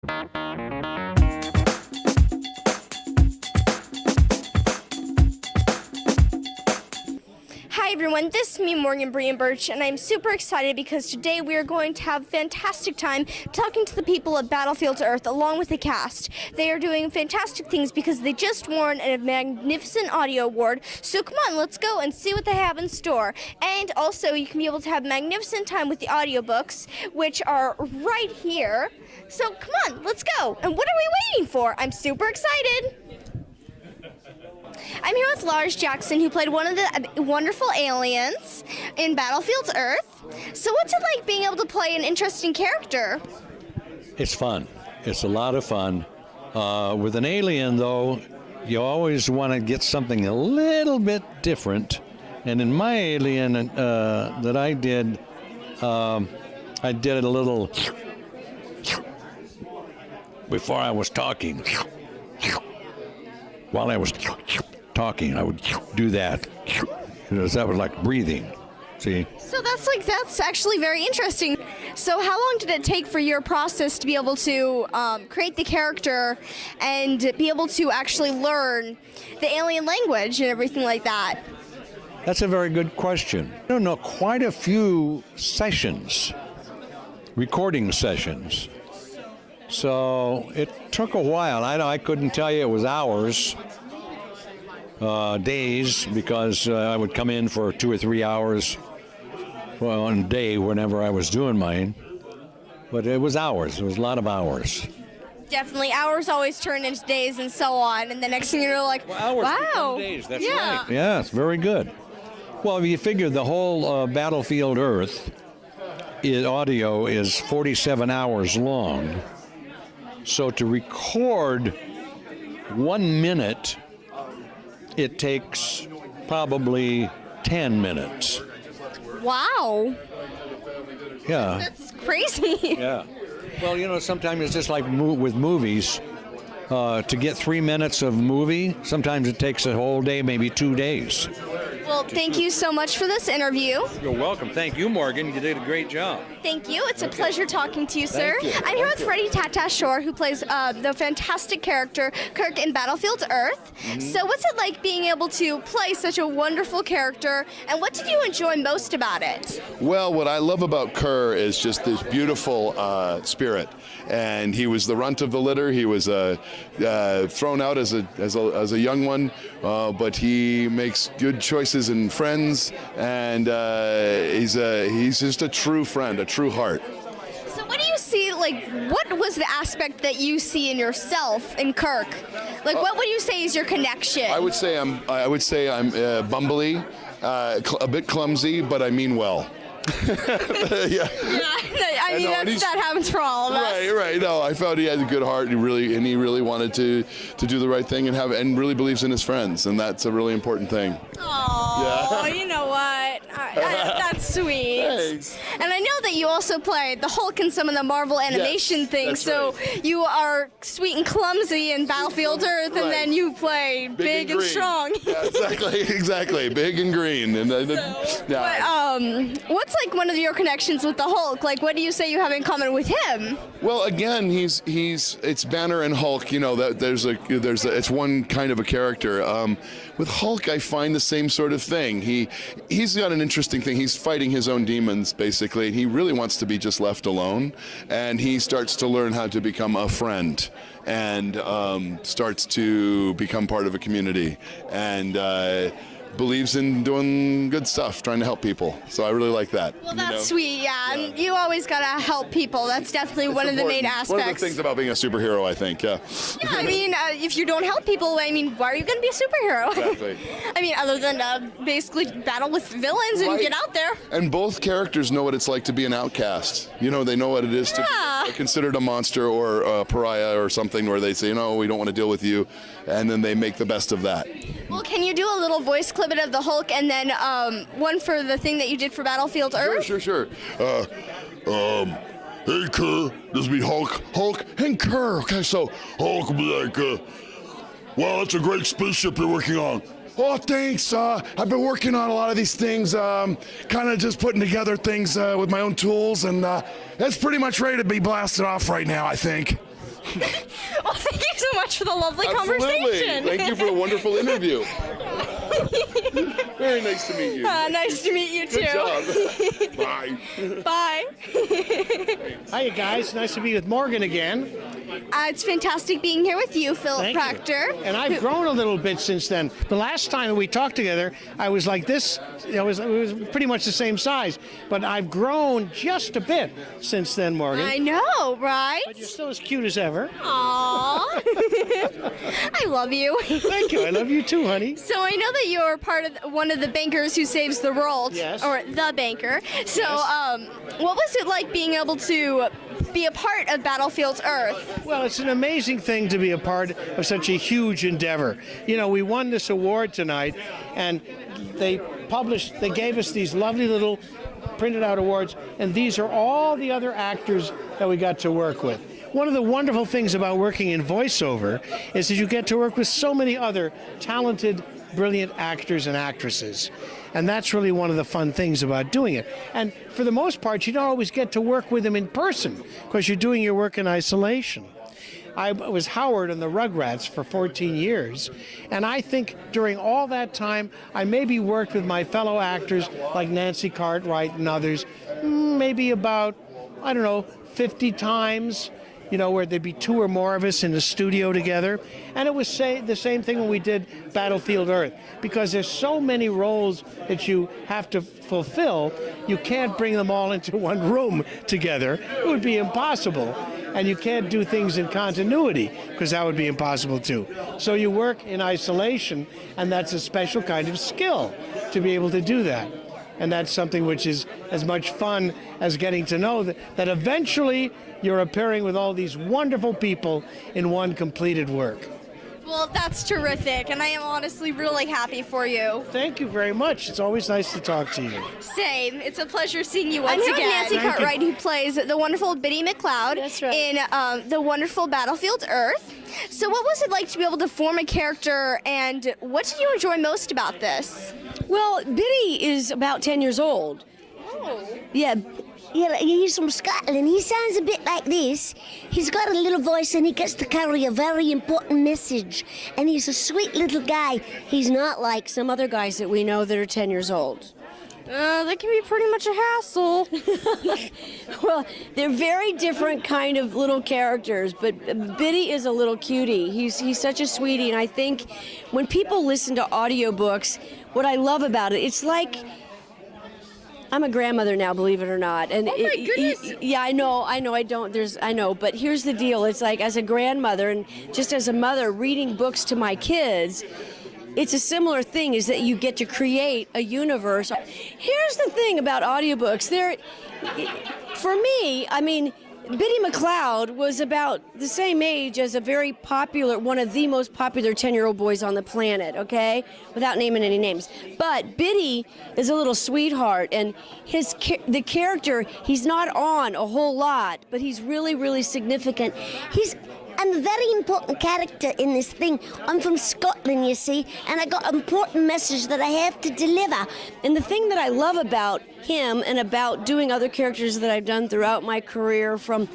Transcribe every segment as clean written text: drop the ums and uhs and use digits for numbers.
Hi everyone, this is me, Morgan, Bree, and Bertsch, and I'm super excited because today we are going to have a fantastic time talking to the people at Battlefield's Earth along with the cast. They are doing fantastic things because they just won a magnificent audio award, so come on, let's go and see what they have in store. And also, you can be able to have magnificent time with the audiobooks, which are right here. So come on, let's go. And what are we waiting for? I'm super excited. I'm here with Lars Jackson, who played one of the wonderful aliens in Battlefield's Earth. So what's it like being able to play an interesting character? It's fun. It's a lot of fun. With an alien, though, you always want to get something a little bit different. And in my alien that I did it a little before I was talking. While I was talking, I would do that. That was like breathing. See? So that's actually very interesting. So how long did it take for your process to be able to create the character and be able to actually learn the alien language and everything like that? That's a very good question. I don't know, quite a few sessions, recording sessions. So it took a while. I couldn't tell you it was hours, days, because I would come in for 2 or 3 hours on a day whenever I was doing mine. But it was hours. It was a lot of hours. Definitely. Hours always turn into days and so on. And the next thing you know, like, hours wow. become days. That's right. Yeah, it's very good. Well, if you figure the whole Battlefield Earth audio is 47 hours long. So to record 1 minute, it takes probably 10 minutes. Wow. Yeah. That's crazy. Yeah. Well, sometimes it's just like with movies. To get 3 minutes of movie, sometimes it takes a whole day, maybe 2 days. Well, thank you so much for this interview. You're welcome. Thank you, Morgan. You did a great job. Thank you. It's a pleasure talking to you, sir. Thank you. I'm here with Freddie Tata Shore, who plays the fantastic character Kirk in Battlefield's Earth. Mm-hmm. So what's it like being able to play such a wonderful character, and what did you enjoy most about it? Well, what I love about Kerr is just this beautiful spirit. And he was the runt of the litter. He was thrown out as a young one, but he makes good choices in friends, and he's just a true friend, a true heart. So what do you see, what was the aspect that you see in yourself in Kirk? What would you say is your connection? I would say I'm bumbly, a bit clumsy, but I mean well. Yeah. I mean, that happens for all of us. Right. No, I felt he had a good heart, and he really wanted to do the right thing and really believes in his friends, and that's a really important thing. Oh, yeah. You know what? That's sweet. Thanks. And I know that you also played the Hulk in some of the Marvel animation things, so right. you are sweet and clumsy in Battlefield Earth, and then you play big and strong. Yeah, exactly. Big and green. And what's one of your connections with the Hulk? What do you say you have in common with him? Well, again, it's Banner and Hulk. It's one kind of a character. With Hulk, I find the same sort of thing. He's got an interesting thing. He's fighting his own demons, basically. He really wants to be just left alone, and he starts to learn how to become a friend, and starts to become part of a community, and believes in doing good stuff, trying to help people. So I really like that. Well, that's sweet, yeah. And you always gotta help people. That's definitely one of the main aspects. One of the things about being a superhero, I think, yeah. Yeah, I mean, if you don't help people, why are you gonna be a superhero? Exactly. I mean, other than basically battle with villains and get out there. And both characters know what it's like to be an outcast. They know what it is to be considered a monster or a pariah or something, where they say, we don't want to deal with you, and then they make the best of that. Well, can you do a little voice clip of the Hulk, and then one for the thing that you did for Battlefield Earth? Sure. Hey, Kerr, this will be Hulk and Kerr. Okay, so Hulk will be like, wow, that's a great spaceship you're working on. Oh, thanks. I've been working on a lot of these things, kind of just putting together things with my own tools, and it's pretty much ready to be blasted off right now, I think. Well, thank you so much for the lovely Absolutely. conversation. Thank you for a wonderful interview. Very nice to meet you. Nice to meet you, too. Good job. Bye. Bye. Hiya, guys. Nice to be with Morgan again. It's fantastic being here with you, Philip Thank Proctor. you. And I've grown a little bit since then. The last time we talked together, I was like this. It was pretty much the same size. But I've grown just a bit since then, Morgan. I know, right? But you're still as cute as ever. Aww. I love you. Thank you. I love you too, honey. So I know that you're part of one of the bankers who saves the world. Yes. Or the banker. So Yes. what was it like being able to be a part of Battlefield's Earth? Well, it's an amazing thing to be a part of such a huge endeavor. You know, we won this award tonight, and they gave us these lovely little printed out awards, and these are all the other actors that we got to work with. One of the wonderful things about working in voiceover is that you get to work with so many other talented, brilliant actors and actresses. And that's really one of the fun things about doing it. And for the most part, you don't always get to work with them in person because you're doing your work in isolation. I was Howard on the Rugrats for 14 years, and I think during all that time, I maybe worked with my fellow actors like Nancy Cartwright and others, maybe about, 50 times, where there'd be two or more of us in the studio together. And it was the same thing when we did Battlefield Earth, because there's so many roles that you have to fulfill, you can't bring them all into one room together. It would be impossible. And you can't do things in continuity, because that would be impossible too. So you work in isolation, and that's a special kind of skill to be able to do that. And that's something which is as much fun as getting to know that eventually you're appearing with all these wonderful people in one completed work. Well, that's terrific, and I am honestly really happy for you. Thank you very much. It's always nice to talk to you. Same. It's a pleasure seeing you once I'm again. Nancy Thank Cartwright, who plays the wonderful Biddy McLeod That's right. in the wonderful Battlefield Earth. So what was it like to be able to form a character, and what did you enjoy most about this? Well, Biddy is about 10 years old. Oh. Yeah. Yeah, he's from Scotland. He sounds a bit like this. He's got a little voice and he gets to carry a very important message. And he's a sweet little guy. He's not like some other guys that we know that are 10 years old. That can be pretty much a hassle. Well, they're very different kind of little characters, but Biddy is a little cutie. He's such a sweetie, and I think when people listen to audiobooks, what I love about it, it's like I'm a grandmother now, believe it or not. And Oh my goodness. yeah, I know, but here's the deal. It's like as a grandmother and just as a mother reading books to my kids, it's a similar thing, is that you get to create a universe. Here's the thing about audiobooks. For me, I mean, Biddy McLeod was about the same age as a very popular, one of the most popular 10-year-old boys on the planet, okay? Without naming any names. But Biddy is a little sweetheart, and the character, he's not on a whole lot, but he's really, really significant. I'm a very important character in this thing. I'm from Scotland, you see, and I got an important message that I have to deliver. And the thing that I love about him and about doing other characters that I've done throughout my career, from,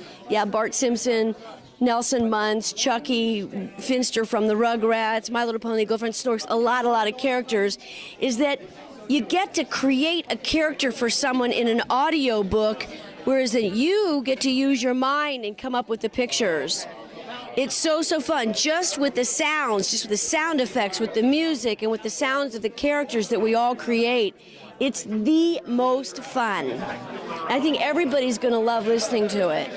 Bart Simpson, Nelson Muntz, Chucky, Finster from the Rugrats, My Little Pony, Girlfriend Storks, a lot of characters, is that you get to create a character for someone in an audio book, whereas that you get to use your mind and come up with the pictures. It's so fun, just with the sounds, just with the sound effects, with the music, and with the sounds of the characters that we all create. It's the most fun. I think everybody's going to love listening to it.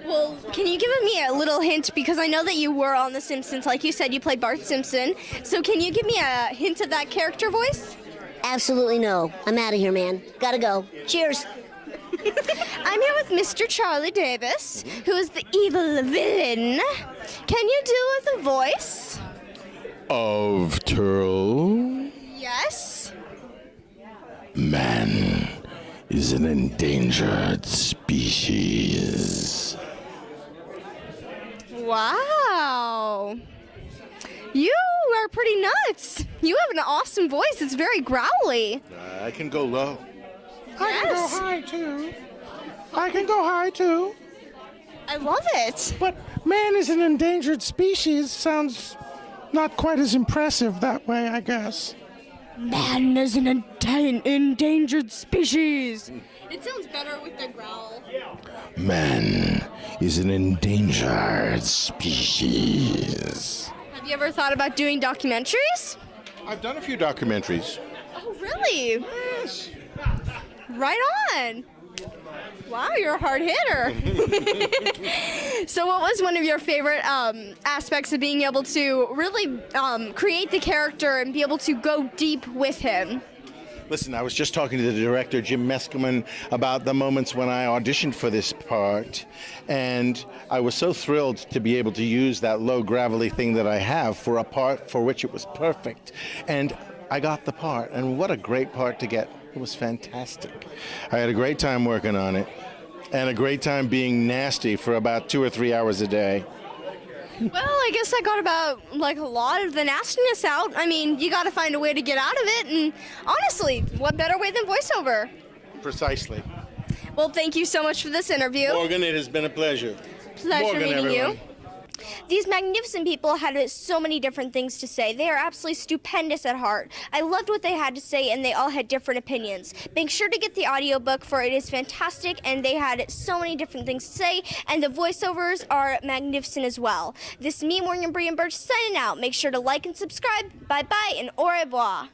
Well, can you give me a little hint? Because I know that you were on The Simpsons. Like you said, you played Bart Simpson. So can you give me a hint of that character voice? Absolutely no. I'm out of here, man. Gotta go. Cheers. I'm here with Mr. Charlie Davis, who is the evil villain. Can you do the voice? Of Turl, Yes. man is an endangered species. Wow. You are pretty nuts. You have an awesome voice. It's very growly. I can go low. Yes. I can go high too. I love it. But man is an endangered species sounds not quite as impressive that way, I guess. Man is an endangered species. It sounds better with the growl. Man is an endangered species. Have you ever thought about doing documentaries? I've done a few documentaries. Oh, really? Yes. Right on. Wow, you're a hard hitter. So what was one of your favorite aspects of being able to really create the character and be able to go deep with him? Listen, I was just talking to the director, Jim Meskelman, about the moments when I auditioned for this part, and I was so thrilled to be able to use that low gravelly thing that I have for a part for which it was perfect. And I got the part, and what a great part to get. It was fantastic. I had a great time working on it, and a great time being nasty for about 2 or 3 hours a day. Well, I guess I got about like a lot of the nastiness out. I mean, you got to find a way to get out of it, and honestly, what better way than voiceover? Precisely. Well, thank you so much for this interview. Morgan, it has been a pleasure. Pleasure Morgan, meeting everyone. you. These magnificent people had so many different things to say. They are absolutely stupendous at heart. I loved what they had to say, and they all had different opinions. Make sure to get the audiobook, for it is fantastic, and they had so many different things to say, and the voiceovers are magnificent as well. This is me, Morgan Bertsch, signing out. Make sure to like and subscribe. Bye-bye, and au revoir.